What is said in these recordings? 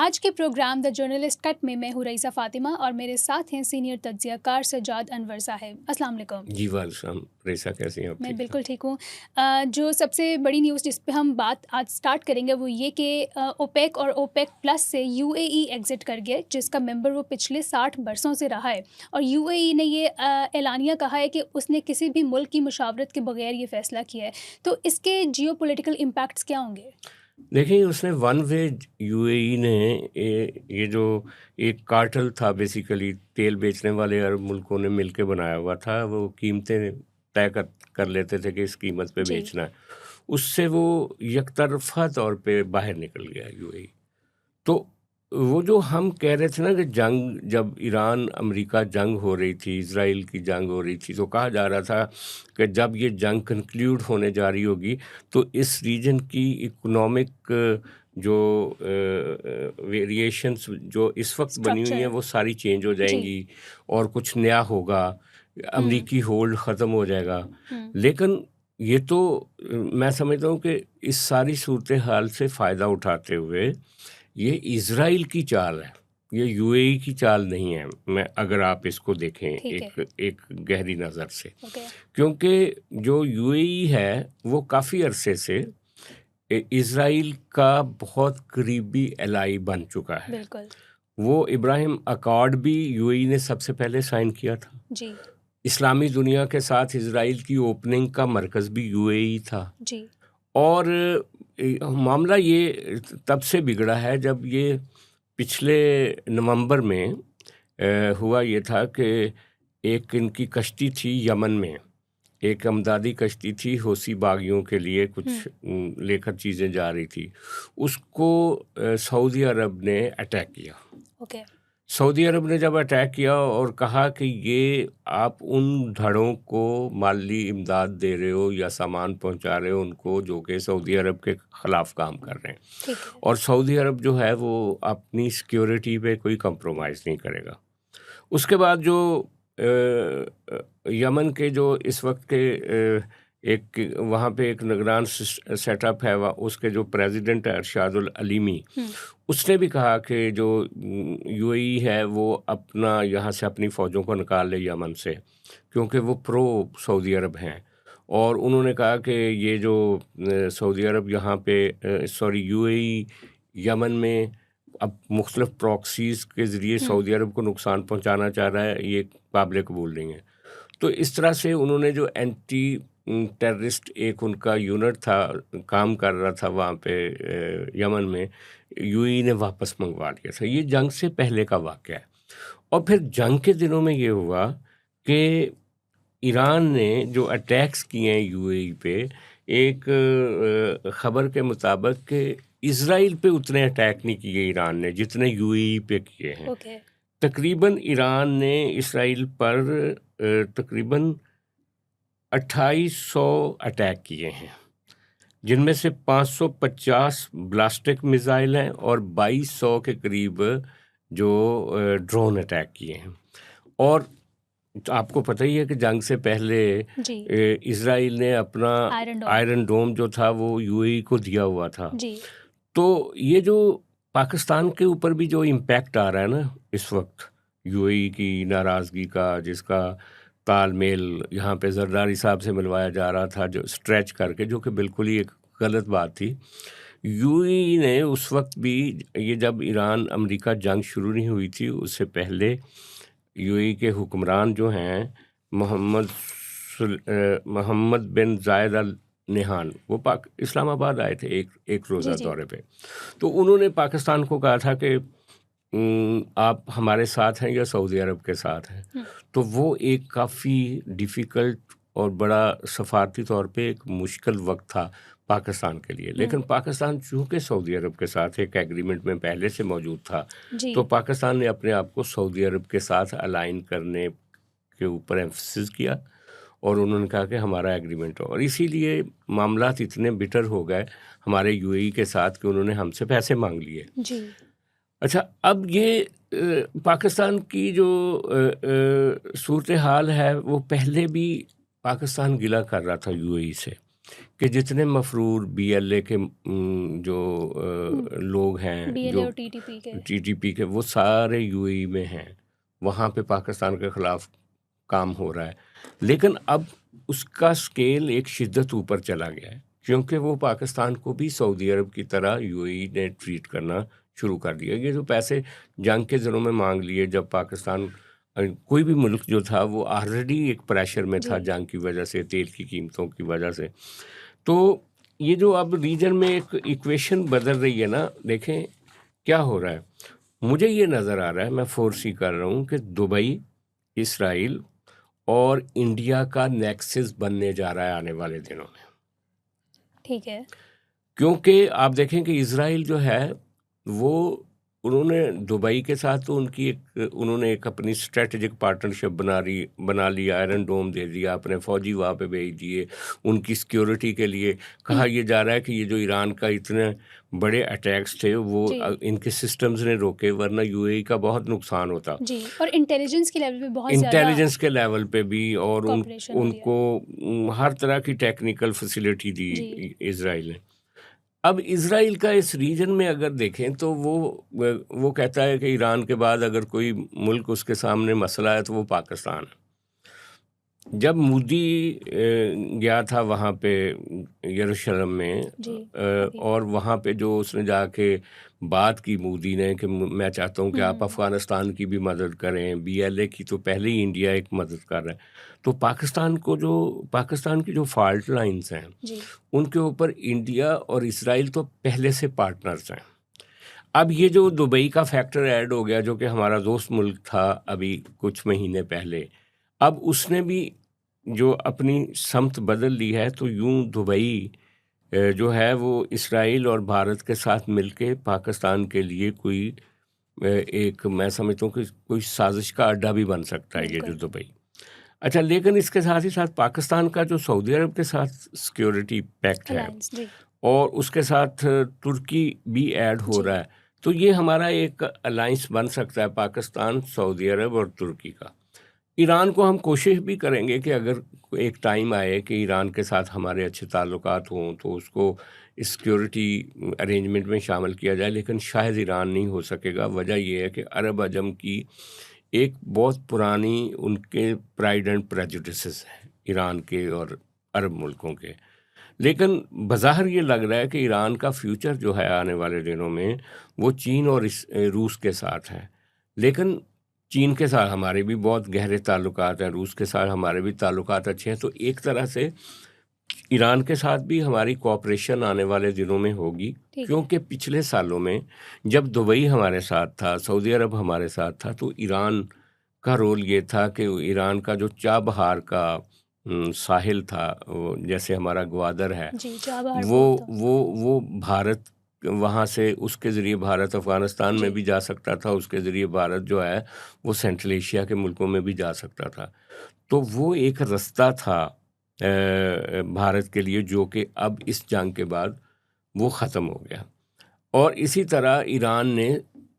आज के programme the journalist cut में मैं हूँ रईसा फातिमा और मेरे साथ हैं सीनियर तज्जियाकार सज्जाद अनवर साहब। अस्सलाम वालेकुम। जी वालेकुम। रेसा कैसी हैं आप? मैं ठीक हैं? बिल्कुल ठीक हूँ। जो सबसे बड़ी न्यूज़ जिस पे हम बात आज स्टार्ट करेंगे वो ये कि ओपेक और ओपेक प्लस से यूएई एग्ज़िट कर गया, जिसका मेंबर वो पिछले 60 बरसों से रहा है। और यूएई ने ये एलानिया कहा है कि उसने किसी भी मुल्क की मुशावरत के बगैर ये फ़ैसला किया है। तो इसके जियोपॉलिटिकल इम्पैक्ट्स क्या होंगे? देखिए, उसने वन वे यूएई ने ये जो एक कार्टेल था, बेसिकली तेल बेचने वाले अरब मुल्कों ने मिलके बनाया हुआ था। वो कीमतें तय कर लेते थे कि इस कीमत पे जी। बेचना है। उससे वो यकतरफा तौर पे बाहर निकल गया यूएई। तो वो जो हम कह रहे थे ना कि जंग, जब ईरान अमेरिका जंग हो रही थी, इज़राइल की जंग हो रही थी, तो कहा जा रहा था कि जब ये जंग कंक्लूड होने जा रही होगी तो इस रीजन की इकोनॉमिक जो वेरिएशंस जो इस वक्त बनी हुई हैं स्ट्रक्चर। वो सारी चेंज हो जी। जाएंगी और कुछ नया होगा, हुँ, अमेरिकी होल्ड ख़त्म हो जाएगा। हुँ। लेकिन ये तो मैं समझता हूँ कि इस सारी सूरत हाल से फ़ायदा उठाते हुए ये इज़राइल की चाल है, ये यूएई की चाल नहीं है। मैं अगर आप इसको देखें ठीक है। एक एक गहरी नज़र से, ओके। क्योंकि जो यूएई है वो काफ़ी अरसे से इज़राइल का बहुत करीबी एलाई बन चुका है। बिल्कुल। वो इब्राहिम अकॉर्ड भी यूएई ने सबसे पहले साइन किया था। जी, इस्लामी दुनिया के साथ इज़राइल की ओपनिंग का मरकज़ भी यूएई था। जी। और मामला ये तब से बिगड़ा है जब ये पिछले नवंबर में हुआ ये था कि एक इनकी कश्ती थी यमन में, एक अमदादी कश्ती थी हौसी बागियों के लिए कुछ हुँ, लेकर चीज़ें जा रही थी। उसको सऊदी अरब ने अटैक किया। ओके। सऊदी अरब ने जब अटैक किया और कहा कि ये आप उन धड़ों को माली इमदाद दे रहे हो या सामान पहुंचा रहे हो उनको जो कि सऊदी अरब के ख़िलाफ़ काम कर रहे हैं, ठीक है। और सऊदी अरब जो है वो अपनी सिक्योरिटी पे कोई कंप्रोमाइज़ नहीं करेगा। उसके बाद जो यमन के जो इस वक्त के एक वहाँ पे एक निगरान सेटअप है, उसके जो प्रेसिडेंट है अरशादुल अलीमी, हुँ, उसने भी कहा कि जो यूएई है वो अपना यहाँ से अपनी फ़ौजों को निकाल ले यमन से, क्योंकि वो प्रो सऊदी अरब हैं। और उन्होंने कहा कि ये जो सऊदी अरब यहाँ पे सॉरी यूएई यमन में अब मुख्तलिफ प्रॉक्सीज़ के ज़रिए हुँ, सऊदी अरब को नुकसान पहुँचाना चाह रहा है, ये काबिल कबूल नहीं है। तो इस तरह से उन्होंने जो एंटी टेररिस्ट एक उनका यूनिट था, काम कर रहा था वहाँ पे यमन में, यूएई ने वापस मंगवा लिया था। ये जंग से पहले का वाक़या है। और फिर जंग के दिनों में ये हुआ कि ईरान ने जो अटैक्स किए हैं यूएई पे, एक ख़बर के मुताबिक कि इज़राइल पे उतने अटैक नहीं किए ईरान ने जितने यूएई पे किए हैं। ओके। तकरीबन ईरान ने इसराइल पर तकरीबन 2800 अटैक किए हैं, जिनमें से 550 ब्लास्टिक मिसाइल हैं और 2200 के करीब जो ड्रोन अटैक किए हैं। और तो आपको पता ही है कि जंग से पहले जी, इज़राइल ने अपना आयरन डोम। आयरन डोम जो था वो यूएई को दिया हुआ था। जी, तो ये जो पाकिस्तान के ऊपर भी जो इम्पैक्ट आ रहा है ना इस वक्त, यूएई की नाराज़गी का, जिसका तालमेल यहाँ पे जरदारी साहब से मिलवाया जा रहा था जो स्ट्रेच करके, जो कि बिल्कुल ही एक गलत बात थी। यूएई ने उस वक्त भी, ये जब ईरान अमेरिका जंग शुरू नहीं हुई थी उससे पहले, यूएई के हुक्मरान जो हैं मोहम्मद बिन जायद अल नहान, वो पाक इस्लामाबाद आए थे एक एक जी, रोज़ा जी। दौरे पे। तो उन्होंने पाकिस्तान को कहा था कि आप हमारे साथ हैं या सऊदी अरब के साथ हैं। हुँ, तो वो एक काफ़ी डिफ़िकल्ट और बड़ा सफ़ारती तौर पे एक मुश्किल वक्त था पाकिस्तान के लिए। हुँ, लेकिन पाकिस्तान चूँकि सऊदी अरब के साथ एक एग्रीमेंट में पहले से मौजूद था, जी, तो पाकिस्तान ने अपने आप को सऊदी अरब के साथ अलाइन करने के ऊपर एम्फसिस किया और उन्होंने कहा कि हमारा एग्रीमेंट हो, और इसीलिए मामलात इतने बिटर हो गए हमारे यूएई के साथ कि उन्होंने हमसे पैसे मांग लिए। जी। अच्छा, अब ये पाकिस्तान की जो सूरत हाल है वो पहले भी पाकिस्तान गिला कर रहा था यूएई से कि जितने मफरूर बीएलए के जो लोग हैं, बीएलए जो और टीटीपी टीटीपी के, वो सारे यूएई में हैं। वहाँ पे पाकिस्तान के ख़िलाफ़ काम हो रहा है। लेकिन अब उसका स्केल एक शिद्दत ऊपर चला गया है, क्योंकि वो पाकिस्तान को भी सऊदी अरब की तरह यूएई ने ट्रीट करना शुरू कर दिया। ये जो पैसे जंग के दिनों में मांग लिए, जब पाकिस्तान कोई भी मुल्क जो था वो ऑलरेडी एक प्रेशर में था जी। जंग की वजह से, तेल की कीमतों की वजह से। तो ये जो अब रीजन में एक इक्वेशन बदल रही है ना, देखें क्या हो रहा है। मुझे ये नज़र आ रहा है, मैं फोरसी कर रहा हूँ कि दुबई, इसराइल और इंडिया का नेक्सस बनने जा रहा है आने वाले दिनों में। ठीक है। क्योंकि आप देखें कि इसराइल जो है वो, उन्होंने दुबई के साथ तो उन्होंने एक अपनी स्ट्रेटेजिक पार्टनरशिप बना ली, आयरन डोम दे दिया, अपने फौजी वहाँ पे भेज दिए उनकी सिक्योरिटी के लिए। कहा यह जा रहा है कि ये जो ईरान का इतने बड़े अटैक्स थे वो जी। इनके सिस्टम्स ने रोके, वरना यूएई का बहुत नुकसान होता। जी, और इंटेलिजेंस के लेवल पे बहुत ज़्यादा इंटेलिजेंस के लेवल पे भी, और कॉपरेशन हो रही है। उनको हर तरह की टेक्निकल फैसिलिटी दी जी। इसराइल ने। अब इसराइल का इस रीजन में अगर देखें तो वो कहता है कि ईरान के बाद अगर कोई मुल्क उसके सामने मसला है तो वो पाकिस्तान है। जब मोदी गया था वहाँ पे यरूशलेम में, जी। और वहाँ पे जो उसने जाके बात की मोदी ने कि मैं चाहता हूँ कि आप अफ़गानिस्तान की भी मदद करें, बीएलए की तो पहले ही इंडिया एक मदद कर रहा है, तो पाकिस्तान की जो फॉल्ट लाइंस हैं जी। उनके ऊपर इंडिया और इसराइल तो पहले से पार्टनर्स हैं। अब ये जो दुबई का फैक्टर ऐड हो गया, जो कि हमारा दोस्त मुल्क था अभी कुछ महीने पहले, अब उसने भी जो अपनी समत बदल ली है, तो यूं दुबई जो है वो इसराइल और भारत के साथ मिलके पाकिस्तान के लिए कोई एक, मैं समझता हूँ कि कोई साजिश का अड्डा भी बन सकता है ये जो दुबई। अच्छा, लेकिन इसके साथ ही साथ पाकिस्तान का जो सऊदी अरब के साथ सिक्योरिटी पैक्ट है जी। और उसके साथ तुर्की भी ऐड हो रहा है, तो ये हमारा एक अलायंस बन सकता है पाकिस्तान, सऊदी अरब और तुर्की का। ईरान को हम कोशिश भी करेंगे कि अगर एक टाइम आए कि ईरान के साथ हमारे अच्छे ताल्लुकात हों तो उसको सिक्योरिटी अरेंजमेंट में शामिल किया जाए, लेकिन शायद ईरान नहीं हो सकेगा। वजह यह है कि अरब अजम की एक बहुत पुरानी उनके प्राइड एंड प्रेजुडिसेस हैं ईरान के और अरब मुल्कों के। लेकिन बज़ाहिर ये लग रहा है कि ईरान का फ्यूचर जो है आने वाले दिनों में वो चीन और रूस के साथ है। लेकिन चीन के साथ हमारे भी बहुत गहरे ताल्लुकात हैं, रूस के साथ हमारे भी ताल्लुकात अच्छे हैं, तो एक तरह से ईरान के साथ भी हमारी कोऑपरेशन आने वाले दिनों में होगी। क्योंकि पिछले सालों में जब दुबई हमारे साथ था, सऊदी अरब हमारे साथ था, तो ईरान का रोल ये था कि ईरान का जो चाबहार का साहिल था, जैसे हमारा ग्वादर है, जी, चाबहार वो भारत वहाँ से, उसके ज़रिए भारत अफ़गानिस्तान में भी जा सकता था, उसके ज़रिए भारत जो है वो सेंट्रल एशिया के मुल्कों में भी जा सकता था। तो वो एक रास्ता था भारत के लिए, जो कि अब इस जंग के बाद वो ख़त्म हो गया। और इसी तरह ईरान ने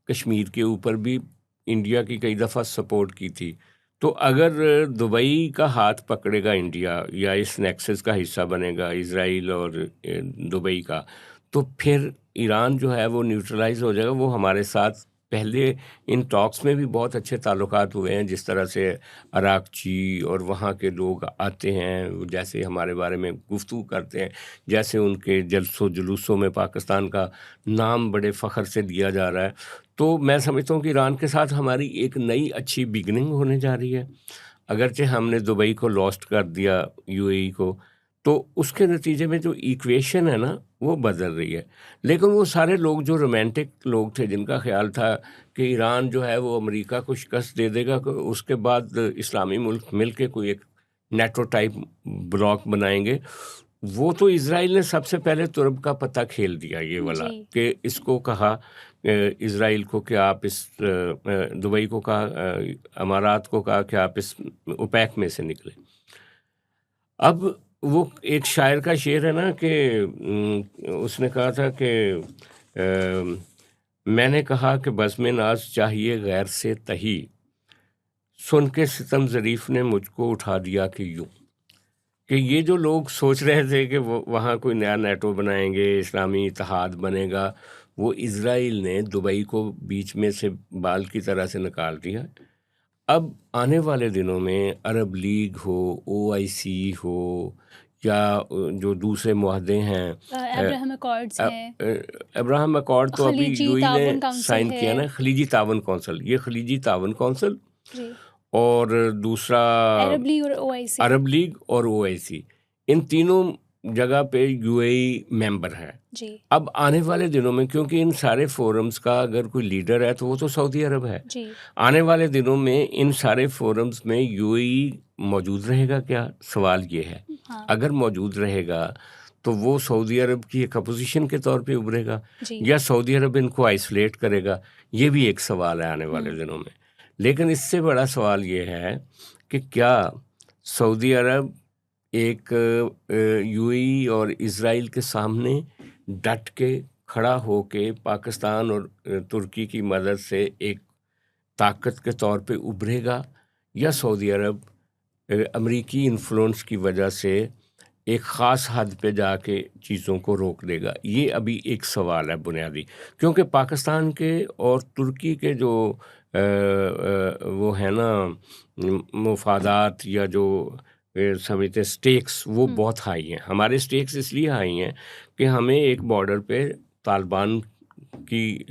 कश्मीर के ऊपर भी इंडिया की कई दफ़ा सपोर्ट की थी। तो अगर दुबई का हाथ पकड़ेगा इंडिया या इस नेक्सस का हिस्सा बनेगा इसराइल और दुबई का, तो फिर ईरान जो है वो न्यूट्रलाइज हो जाएगा। वो हमारे साथ पहले इन टॉक्स में भी बहुत अच्छे ताल्लुकात हुए हैं, जिस तरह से अराकची और वहाँ के लोग आते हैं, जैसे हमारे बारे में गुफ्तगू करते हैं, जैसे उनके जलसों जुलूसों में पाकिस्तान का नाम बड़े फ़ख्र से लिया जा रहा है। तो मैं समझता हूँ कि ईरान के साथ हमारी एक नई अच्छी बिगनिंग होने जा रही है। अगरचे हमने दुबई को लॉस्ट कर दिया यूएई को, तो उसके नतीजे में जो इक्वेशन है ना वो बदल रही है। लेकिन वो सारे लोग जो रोमांटिक लोग थे, जिनका ख्याल था कि ईरान जो है वो अमेरिका को शिकस्त दे देगा, उसके बाद इस्लामी मुल्क मिल के कोई एक नेटो टाइप ब्लॉक बनाएंगे, वो तो इजराइल ने सबसे पहले तुर्क का पता खेल दिया ये वाला, कि इसको कहा इजराइल को कि आप इस दुबई को कहा, अमारात को कहा कि आप इस ओपेक में से निकले। अब वो एक शायर का शेर है ना कि उसने कहा था कि मैंने कहा कि बज़्म नाज चाहिए गैर से तही, सुन के सितम ज़रीफ़ ने मुझको उठा दिया कि यूं। कि ये जो लोग सोच रहे थे कि वो वहाँ कोई नया नेटो बनाएंगे, इस्लामी इत्तेहाद बनेगा, वो इज़राइल ने दुबई को बीच में से बाल की तरह से निकाल दिया। अब आने वाले दिनों में अरब लीग हो, ओआईसी हो, या जो दूसरे मुआहदे हैं, अब्राहम अकॉर्ड्स हैं, अब्राहम अकॉर्ड तो अभी खलीजी यूएई ने ताउन काउंसिल साइन है। किया ना, खलीजी तावन कौंसिल, ये खलीजी तावन कौंसिल जी, और दूसरा अरब लीग और ओआईसी। अरब लीग और ओआईसी, इन तीनों जगह पे यूएई मेंबर है। जी अब आने वाले दिनों में, क्योंकि इन सारे फोरम्स का अगर कोई लीडर है तो वो तो सऊदी अरब है, जी आने वाले दिनों में इन सारे फोरम्स में यूएई मौजूद रहेगा क्या? सवाल ये है। हाँ अगर मौजूद रहेगा तो वो सऊदी अरब की एक अपोजिशन के तौर पे उभरेगा, जी या सऊदी अरब इनको आइसोलेट करेगा? ये भी एक सवाल है आने वाले दिनों में। लेकिन इससे बड़ा सवाल ये है कि क्या सऊदी अरब एक यूएई और इज़राइल के सामने डट के खड़ा होके पाकिस्तान और तुर्की की मदद से एक ताकत के तौर पे उभरेगा, या सऊदी अरब अमरीकी इन्फ्लुएंस की वजह से एक ख़ास हद पे जाके चीज़ों को रोक देगा? ये अभी एक सवाल है बुनियादी, क्योंकि पाकिस्तान के और तुर्की के जो वो है ना मुफादात, या जो समझते स्टेक्स, वो बहुत हाई हैं। हमारे स्टेक्स इसलिए हाई हैं कि हमें एक बॉर्डर पे तालिबान की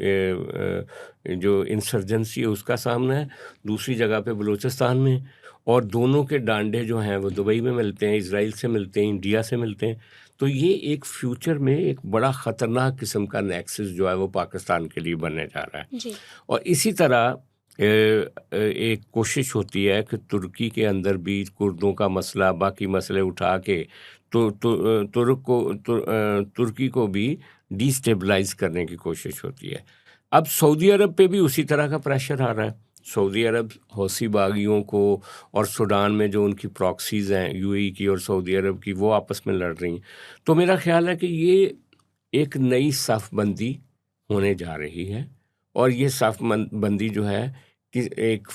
जो इंसर्जेंसी है उसका सामना है, दूसरी जगह पे बलूचिस्तान में, और दोनों के डांडे जो हैं वो दुबई में मिलते हैं, इज़राइल से मिलते हैं, इंडिया से मिलते हैं। तो ये एक फ्यूचर में एक बड़ा ख़तरनाक किस्म का नेक्सस जो है वो पाकिस्तान के लिए बनने जा रहा है। जी और इसी तरह एक कोशिश होती है कि तुर्की के अंदर भी कुर्दों का मसला, बाकी मसले उठा के तुर्की को भी डिस्टेबलाइज करने की कोशिश होती है। अब सऊदी अरब पे भी उसी तरह का प्रेशर आ रहा है। सऊदी अरब हौसी बागियों को, और सूडान में जो उनकी प्रॉक्सीज़ हैं यूएई की और सऊदी अरब की, वो आपस में लड़ रही हैं। तो मेरा ख्याल है कि ये एक नई सफ़बंदी होने जा रही है, और ये सफ़बंदी जो है कि एक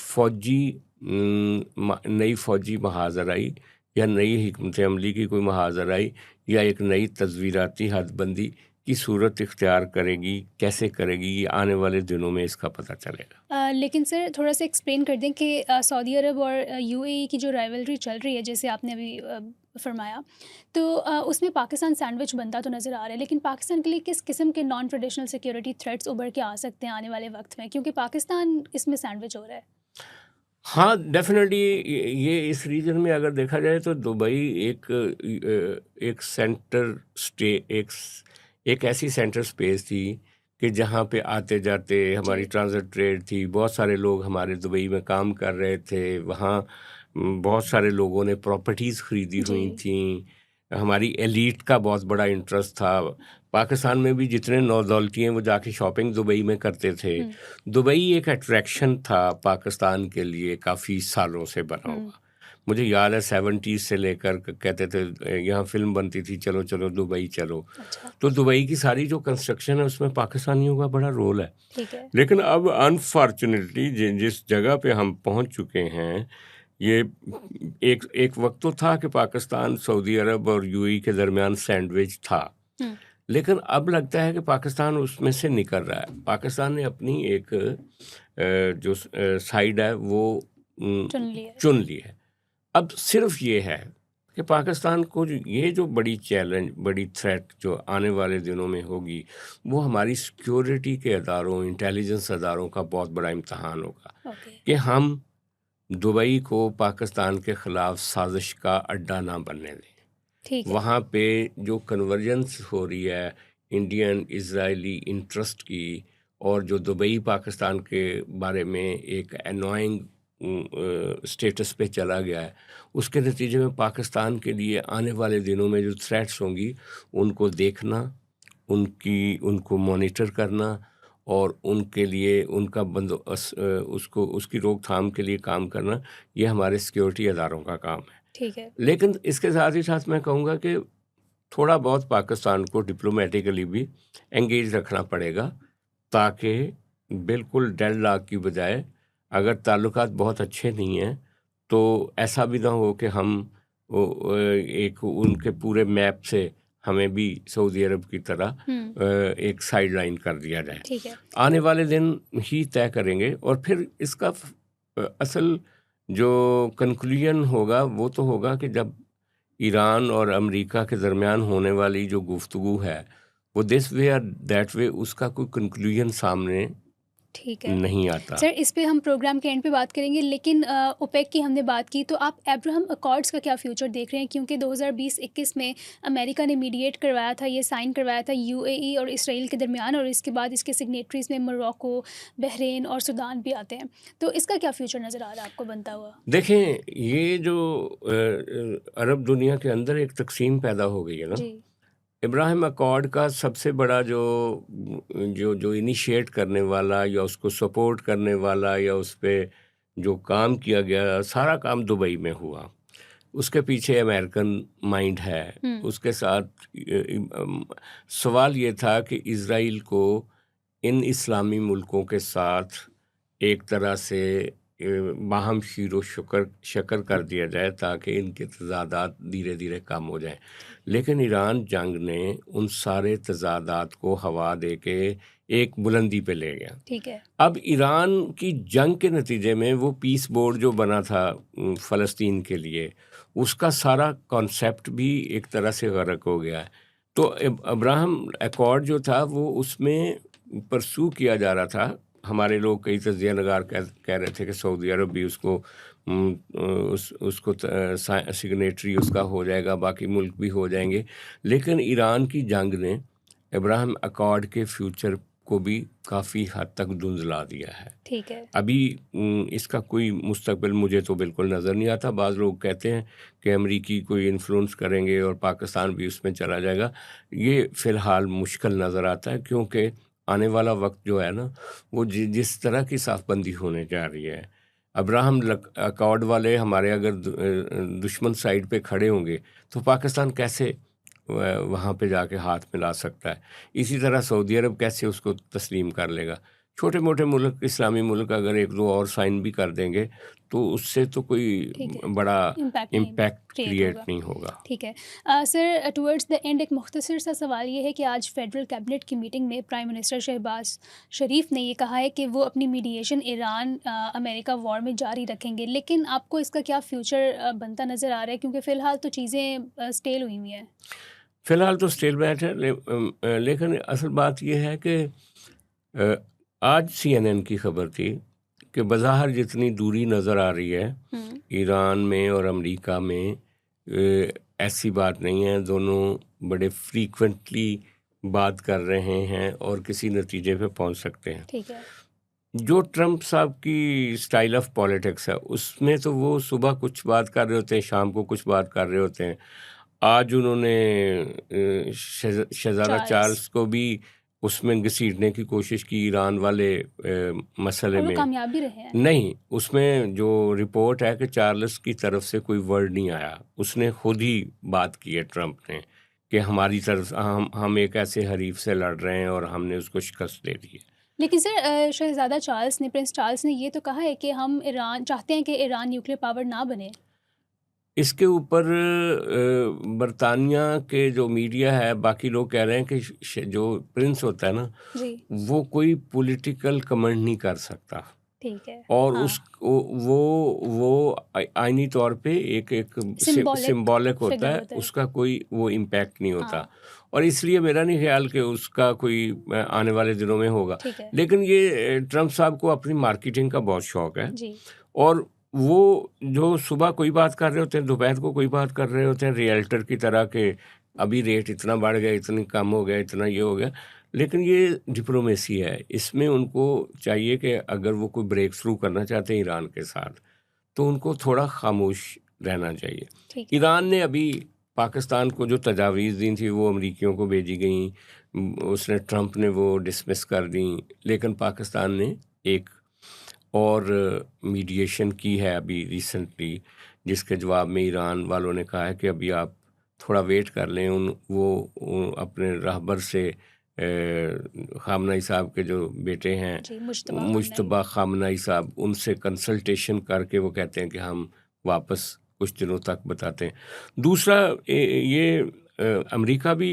नई फ़ौजी महाजराई, या नई हिकमत अमली की कोई महाजराई, या एक नई तज़वीराती हदबंदी की सूरत इख्तियार करेगी। कैसे करेगी, ये आने वाले दिनों में इसका पता चलेगा। लेकिन सर थोड़ा सा एक्सप्लेन कर दें कि सऊदी अरब और यूएई की जो राइवलरी चल रही है, जैसे आपने अभी फरमाया, तो उसमें पाकिस्तान सैंडविच बनता तो नज़र आ रहा है, लेकिन पाकिस्तान के लिए किस किस्म के नॉन ट्रेडिशनल सिक्योरिटी थ्रेट्स उभर के आ सकते हैं आने वाले वक्त में, क्योंकि पाकिस्तान इसमें सैंडविच हो रहा है? हाँ, डेफ़िनेटली ये इस रीजन में अगर देखा जाए तो दुबई एक एक ऐसी सेंटर स्पेस थी कि जहाँ पे आते-जाते हमारी जी ट्रांज़िट ट्रेड थी। बहुत सारे लोग हमारे दुबई में काम कर रहे थे। वहाँ बहुत सारे लोगों ने प्रॉपर्टीज़ ख़रीदी जी हुई थीं। हमारी एलीट का बहुत बड़ा इंटरेस्ट था। पाकिस्तान में भी जितने नौदौलती हैं वो जाके शॉपिंग दुबई में करते थे। दुबई एक अट्रैक्शन था पाकिस्तान के लिए काफ़ी सालों से बना हुआ। मुझे याद है 70s से लेकर कहते थे यहाँ फ़िल्म बनती थी, चलो चलो दुबई चलो। अच्छा तो दुबई की सारी जो कंस्ट्रक्शन है उसमें पाकिस्तानियों का बड़ा रोल है। ठीक है। लेकिन अब अनफॉर्चुनेटली जिस जगह पे हम पहुंच चुके हैं, ये एक वक्त तो था कि पाकिस्तान सऊदी अरब और यूएई के दरमियान सैंडविच था, लेकिन अब लगता है कि पाकिस्तान उसमें से निकल रहा है। पाकिस्तान ने अपनी एक जो साइड है वो चुन ली है। अब सिर्फ ये है कि पाकिस्तान को ये जो बड़ी चैलेंज, बड़ी थ्रेट जो आने वाले दिनों में होगी, वो हमारी सिक्योरिटी के अदारों, इंटेलिजेंस अदारों का बहुत बड़ा इम्तहान होगा कि हम दुबई को पाकिस्तान के ख़िलाफ़ साजिश का अड्डा ना बनने दें। वहाँ पे जो कन्वर्जेंस हो रही है इंडियन इजरायली इंटरेस्ट की, और जो दुबई पाकिस्तान के बारे में एक एनोइंग स्टेटस पे चला गया है, उसके नतीजे में पाकिस्तान के लिए आने वाले दिनों में जो थ्रेट्स होंगी उनको देखना, उनको मॉनिटर करना, और उनके लिए उनका बंदोबस्त, उसकी रोकथाम के लिए काम करना, ये हमारे सिक्योरिटी अदारों का काम है। ठीक है। लेकिन इसके साथ ही साथ मैं कहूँगा कि थोड़ा बहुत पाकिस्तान को डिप्लोमेटिकली भी एंगेज रखना पड़ेगा, ताकि बिल्कुल डेडलॉक की बजाय अगर ताल्लुकात बहुत अच्छे नहीं हैं तो ऐसा भी ना हो कि हम एक उनके पूरे मैप से हमें भी सऊदी अरब की तरह एक साइड लाइन कर दिया जाए। ठीक है। आने वाले दिन ही तय करेंगे, और फिर इसका असल जो कंक्लूजन होगा वो तो होगा कि जब ईरान और अमेरिका के दरमियान होने वाली जो गुफ्तगू है वो दिस वे और दैट वे, उसका कोई कंक्लूजन सामने ठीक है नहीं आता। सर, इस पे हम प्रोग्राम के एंड पे बात करेंगे, लेकिन ओपेक की हमने बात की, तो आप अब्राहम अकॉर्ड्स का क्या फ्यूचर देख रहे हैं? क्योंकि 2020-21 में अमेरिका ने मीडिएट करवाया था, ये साइन करवाया था यूएई और इसराइल के दरमियान, और इसके बाद इसके सिग्नेटरीज में मोरक्को, बहरीन और सूडान भी आते हैं। तो इसका क्या फ्यूचर नज़र आ रहा है आपको बनता हुआ? देखें, ये जो अरब दुनिया के अंदर एक तकसीम पैदा हो गई है ना, जी। इब्राहिम अकॉर्ड का सबसे बड़ा जो जो जो इनिशिएट करने वाला या उसको सपोर्ट करने वाला या उस पर जो काम किया गया, सारा काम दुबई में हुआ। उसके पीछे अमेरिकन माइंड है। उसके साथ सवाल ये था कि इज़राइल को इन इस्लामी मुल्कों के साथ एक तरह से बाहम शीरो शकर कर दिया जाए ताकि इनके तजादात धीरे धीरे कम हो जाएं। लेकिन ईरान जंग ने उन सारे तजादात को हवा दे के एक बुलंदी पे ले गया। ठीक है। अब ईरान की जंग के नतीजे में वो पीस बोर्ड जो बना था फ़लस्तीन के लिए, उसका सारा कॉन्सेप्ट भी एक तरह से गर्क हो गया है। तो अब्राहम अकॉर्ड जो था वो उसमें परसू किया जा रहा था। हमारे लोग कई तजिया नगार कह रहे थे कि सऊदी अरब भी उसको उसको सिग्नेटरी उसका हो जाएगा, बाकी मुल्क भी हो जाएंगे। लेकिन ईरान की जंग ने अब्राहम अकॉर्ड के फ्यूचर को भी काफ़ी हद तक धुंधला दिया है। ठीक है। अभी इसका कोई मुस्तकबिल मुझे तो बिल्कुल नज़र नहीं आता। बाज़ लोग कहते हैं कि अमरीकी कोई इन्फ्लुएंस करेंगे और पाकिस्तान भी उसमें चला जाएगा। ये फ़िलहाल मुश्किल नज़र आता है, क्योंकि आने वाला वक्त जो है ना, वो जिस तरह की साफबंदी होने जा रही है, अब्राहम अकॉर्ड वाले हमारे अगर दुश्मन साइड पे खड़े होंगे तो पाकिस्तान कैसे वहाँ पे जाके हाथ मिला सकता है? इसी तरह सऊदी अरब कैसे उसको तस्लीम कर लेगा? छोटे मोटे मुल्क, इस्लामी मुल्क अगर एक दो और साइन भी कर देंगे तो उससे तो कोई बड़ा इम्पैक्ट क्रिएट नहीं होगा। ठीक है सर, टुवर्ड्स द एंड एक मुख्तसर सा सवाल ये है कि आज फेडरल कैबिनेट की मीटिंग में प्राइम मिनिस्टर शहबाज शरीफ ने ये कहा है कि वो अपनी मीडिएशन ईरान अमेरिका वॉर में जारी रखेंगे, लेकिन आपको इसका क्या फ्यूचर बनता नज़र आ रहा है? क्योंकि फ़िलहाल तो चीज़ें स्टेल हुई हुई हैं। फ़िलहाल तो स्टेलमेंट है, लेकिन असल बात यह है कि आज CNN की खबर थी कि बज़ाहिर जितनी दूरी नज़र आ रही है ईरान में और अमेरिका में, ऐसी बात नहीं है। दोनों बड़े फ्रीक्वेंटली बात कर रहे हैं और किसी नतीजे पे पहुंच सकते हैं। ठीक है। जो ट्रंप साहब की स्टाइल ऑफ पॉलिटिक्स है उसमें तो वो सुबह कुछ बात कर रहे होते हैं, शाम को कुछ बात कर रहे होते हैं। आज उन्होंने शहजादा चार्ल्स को भी उसमें घसीटने की कोशिश की ईरान वाले मसले में, कामयाब भी रहे हैं। नहीं, उसमें जो रिपोर्ट है कि चार्ल्स की तरफ से कोई वर्ड नहीं आया। उसने खुद ही बात की है ट्रंप ने कि हमारी तरफ हम एक ऐसे हरीफ से लड़ रहे हैं और हमने उसको शिकस्त दे दी है। लेकिन सर, शहजादा चार्ल्स ने, प्रिंस चार्ल्स ने ये तो कहा है कि हम ईरान चाहते हैं कि ईरान न्यूक्लियर पावर ना बने। इसके ऊपर बरतानिया के जो मीडिया है, बाकी लोग कह रहे हैं कि जो प्रिंस होता है ना जी। वो कोई पॉलिटिकल कमेंट नहीं कर सकता। ठीक है। और वो आईनी तौर पे एक सिंबॉलिक होता है, उसका कोई वो इम्पैक्ट नहीं होता। और इसलिए मेरा नहीं ख्याल कि उसका कोई आने वाले दिनों में होगा। लेकिन ये ट्रंप साहब को अपनी मार्केटिंग का बहुत शौक है जी। और वो जो सुबह कोई बात कर रहे होते हैं, दोपहर को कोई बात कर रहे होते हैं रियल्टर की तरह के अभी रेट इतना बढ़ गया, इतनी कम हो गया, इतना ये हो गया। लेकिन ये डिप्लोमेसी है, इसमें उनको चाहिए कि अगर वो कोई ब्रेक थ्रू करना चाहते हैं ईरान के साथ तो उनको थोड़ा खामोश रहना चाहिए। ईरान ने अभी पाकिस्तान को जो तजावीज़ दी थी वो अमरीकियों को भेजी गई, उसने ट्रंप ने वो डिसमिस कर दी। लेकिन पाकिस्तान ने एक और मीडिएशन की है अभी रिसेंटली, जिसके जवाब में ईरान वालों ने कहा है कि अभी आप थोड़ा वेट कर लें। वो अपने रहबर से खामनाई साहब के जो बेटे हैं मुश्तबा खामनाई साहब, उनसे कंसल्टेशन करके वो कहते हैं कि हम वापस कुछ दिनों तक बताते हैं। दूसरा ये अमेरिका भी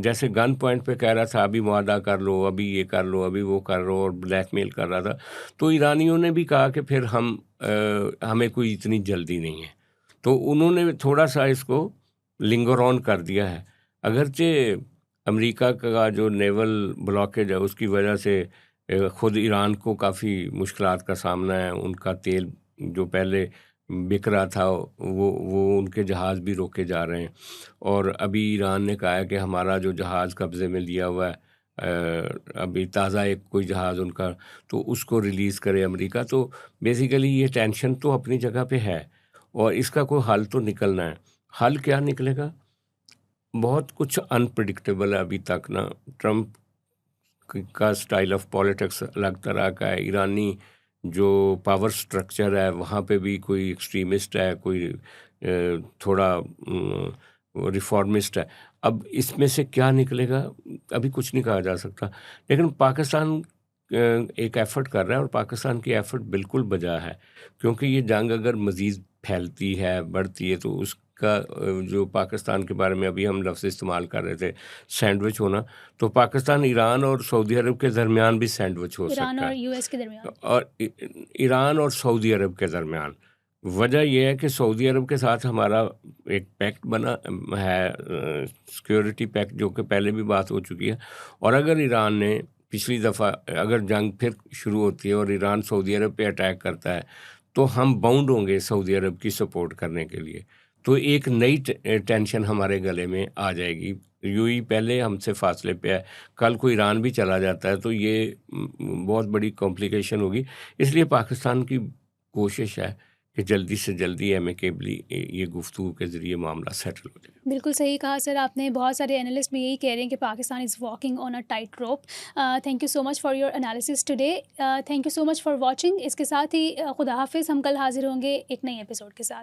जैसे गन पॉइंट पे कह रहा था अभी मुआहदा कर लो, अभी ये कर लो, अभी वो कर लो, और ब्लैकमेल कर रहा था, तो ईरानियों ने भी कहा कि फिर हमें कोई इतनी जल्दी नहीं है, तो उन्होंने थोड़ा सा इसको लिंगर ऑन कर दिया है। अगरचे अमेरिका का जो नेवल ब्लॉकेज है उसकी वजह से ख़ुद ईरान को काफ़ी मुश्किलात का सामना है। उनका तेल जो पहले बिक रहा था वो उनके जहाज़ भी रोके जा रहे हैं, और अभी ईरान ने कहा है कि हमारा जो जहाज़ कब्ज़े में लिया हुआ है, अभी ताज़ा एक कोई जहाज़ उनका, तो उसको रिलीज़ करे अमेरिका। तो बेसिकली ये टेंशन तो अपनी जगह पे है, और इसका कोई हल तो निकलना है। हल क्या निकलेगा? बहुत कुछ अनप्रेडिक्टेबल है अभी तक ना। ट्रंप का स्टाइल ऑफ पॉलिटिक्स अलग तरह का है। ईरानी जो पावर स्ट्रक्चर है वहाँ पे भी कोई एक्सट्रीमिस्ट है, कोई थोड़ा रिफॉर्मिस्ट है। अब इसमें से क्या निकलेगा अभी कुछ नहीं कहा जा सकता, लेकिन पाकिस्तान एक एफ़र्ट कर रहा है, और पाकिस्तान की एफ़र्ट बिल्कुल बजा है, क्योंकि ये जंग अगर मज़ीद फैलती है, बढ़ती है, तो उसका जो पाकिस्तान के बारे में अभी हम लफ्ज़ इस्तेमाल कर रहे थे, सैंडविच होना, तो पाकिस्तान ईरान और सऊदी अरब के दरमियान भी सैंडविच हो ईरान सकता और है, यूएस के दरमियान। और ईरान और सऊदी अरब के दरमियान। वजह यह है कि सऊदी अरब के साथ हमारा एक पैक्ट बना है, सिक्योरिटी पैक्ट, जो कि पहले भी बात हो चुकी है, और अगर ईरान ने पिछली दफ़ा अगर जंग फिर शुरू होती है और ईरान सऊदी अरब पे अटैक करता है, तो हम बाउंड होंगे सऊदी अरब की सपोर्ट करने के लिए। तो एक नई टेंशन हमारे गले में आ जाएगी। यूएई पहले हमसे फासले पे है, कल को ईरान भी चला जाता है तो ये बहुत बड़ी कॉम्प्लिकेशन होगी। इसलिए पाकिस्तान की कोशिश है कि जल्दी से जल्दी एमिकेबली ये गुफ्तगू के ज़रिए मामला सेटल हो जाए। बिल्कुल सही कहा सर आपने। बहुत सारे एनालिस्ट भी यही कह रहे हैं कि Pakistan is walking on a tight rope. Thank you so much for your analysis today. Thank you so much for watching. इसके साथ ही खुदा हाफिज़। हम कल हाज़िर होंगे एक नए एपिसोड के साथ।